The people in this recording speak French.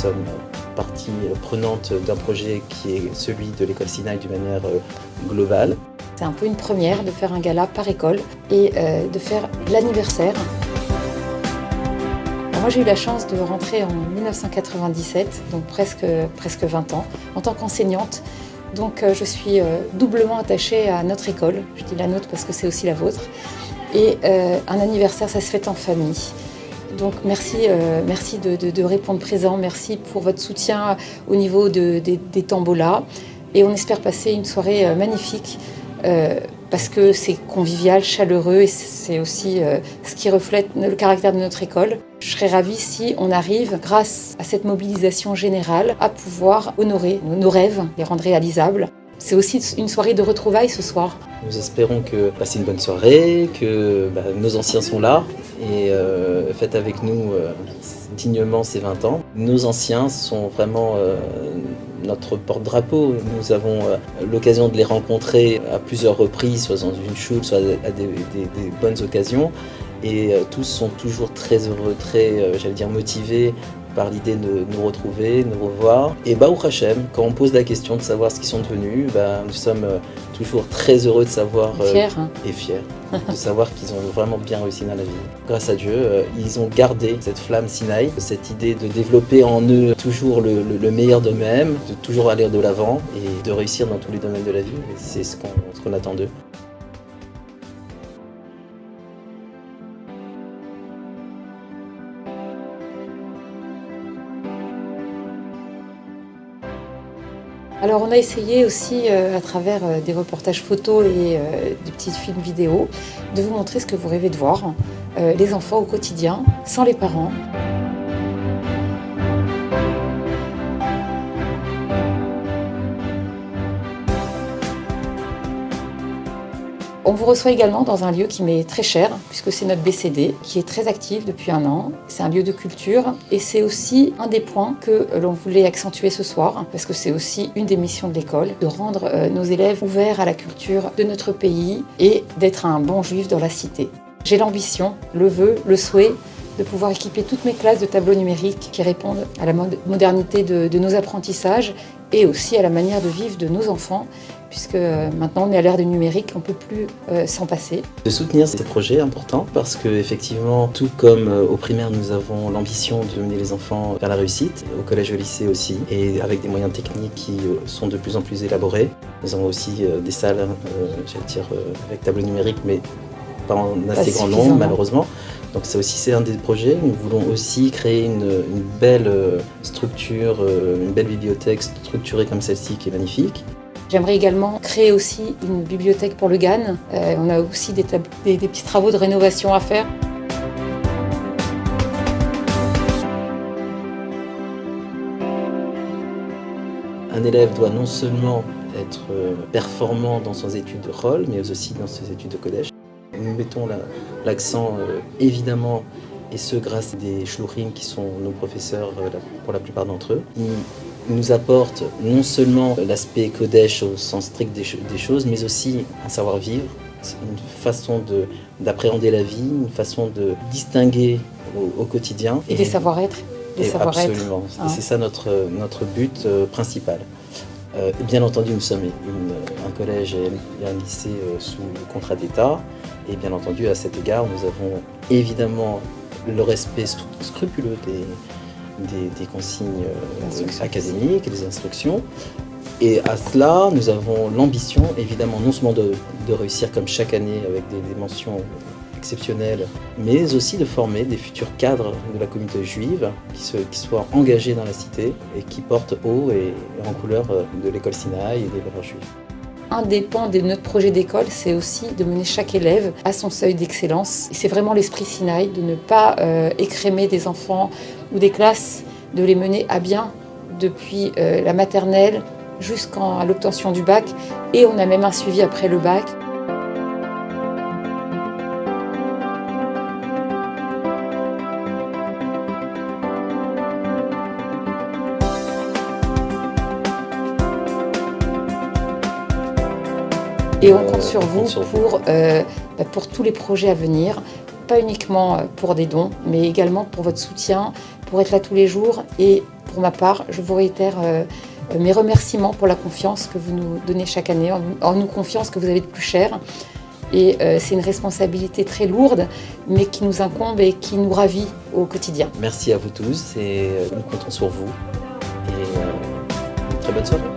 sommes partie prenante d'un projet qui est celui de l'école Sinaï d'une manière globale. C'est un peu une première de faire un gala par école et de faire l'anniversaire. Moi, j'ai eu la chance de rentrer en 1997, donc presque 20 ans, en tant qu'enseignante. Donc je suis doublement attachée à notre école. Je dis la nôtre parce que c'est aussi la vôtre. Et un anniversaire, ça se fête en famille. Donc merci de répondre présent, merci pour votre soutien au niveau des tambolas. Et on espère passer une soirée magnifique parce que c'est convivial, chaleureux et c'est aussi ce qui reflète le caractère de notre école. Je serais ravie si on arrive, grâce à cette mobilisation générale, à pouvoir honorer nos rêves, les rendre réalisables. C'est aussi une soirée de retrouvailles ce soir. Nous espérons que c'est une bonne soirée, que nos anciens sont là et faites avec nous dignement ces 20 ans. Nos anciens sont vraiment notre porte-drapeau. Nous avons l'occasion de les rencontrer à plusieurs reprises, soit dans une chute, soit à des bonnes occasions. Et tous sont toujours très heureux, très, motivés par l'idée de nous retrouver, de nous revoir. Et Baruch Hashem, quand on pose la question de savoir ce qu'ils sont devenus, nous sommes toujours très heureux de savoir et fiers de savoir qu'ils ont vraiment bien réussi dans la vie. Grâce à Dieu, ils ont gardé cette flamme Sinaï, cette idée de développer en eux toujours le meilleur d'eux-mêmes, de toujours aller de l'avant et de réussir dans tous les domaines de la vie. Et c'est ce qu'on attend d'eux. Alors on a essayé aussi, à travers des reportages photos et des petits films vidéo, de vous montrer ce que vous rêvez de voir, les enfants au quotidien, sans les parents. On vous reçoit également dans un lieu qui m'est très cher, puisque c'est notre BCD, qui est très actif depuis 1 an. C'est un lieu de culture et c'est aussi un des points que l'on voulait accentuer ce soir, parce que c'est aussi une des missions de l'école, de rendre nos élèves ouverts à la culture de notre pays et d'être un bon juif dans la cité. J'ai l'ambition, le vœu, le souhait de pouvoir équiper toutes mes classes de tableaux numériques qui répondent à la modernité de nos apprentissages et aussi à la manière de vivre de nos enfants, puisque maintenant on est à l'ère du numérique, on ne peut plus s'en passer. De soutenir ces projets importants parce qu'effectivement, tout comme au primaire, nous avons l'ambition de mener les enfants vers la réussite, au collège et au lycée aussi, et avec des moyens techniques qui sont de plus en plus élaborés. Nous avons aussi des salles, avec tableau numérique, mais pas en assez grand nombre malheureusement. Donc c'est un des projets. Nous voulons aussi créer une belle structure, une belle bibliothèque structurée comme celle-ci qui est magnifique. J'aimerais également créer aussi une bibliothèque pour le GAN. On a aussi des petits travaux de rénovation à faire. Un élève doit non seulement être performant dans ses études de rôle, mais aussi dans ses études de collège. Nous mettons l'accent évidemment, et ce grâce à des shluchim qui sont nos professeurs pour la plupart d'entre eux. Ils nous apportent non seulement l'aspect Kodesh au sens strict des choses, mais aussi un savoir-vivre, une façon d'appréhender la vie, une façon de distinguer au quotidien. Et des savoir-être. Absolument, et c'est ça notre but principal. Bien entendu, nous sommes un collège et un lycée sous contrat d'État, et bien entendu, à cet égard, nous avons évidemment le respect scrupuleux des consignes académiques et des instructions. Et à cela, nous avons l'ambition, évidemment, non seulement de réussir comme chaque année avec des mentions exceptionnelles, mais aussi de former des futurs cadres de la communauté juive qui soient engagés dans la cité et qui portent haut et en couleur de l'école Sinaï et des valeurs juives. Un des pans de notre projet d'école, c'est aussi de mener chaque élève à son seuil d'excellence. Et c'est vraiment l'esprit Sinaï, de ne pas écrémer des enfants ou des classes, de les mener à bien depuis la maternelle jusqu'à l'obtention du bac. Et on a même un suivi après le bac. Et on compte sur vous pour tous les projets à venir, pas uniquement pour des dons, mais également pour votre soutien, pour être là tous les jours et pour ma part, je vous réitère mes remerciements pour la confiance que vous nous donnez chaque année, en nous confiant ce que vous avez de plus cher. Et c'est une responsabilité très lourde, mais qui nous incombe et qui nous ravit au quotidien. Merci à vous tous et nous comptons sur vous. Et très bonne soirée.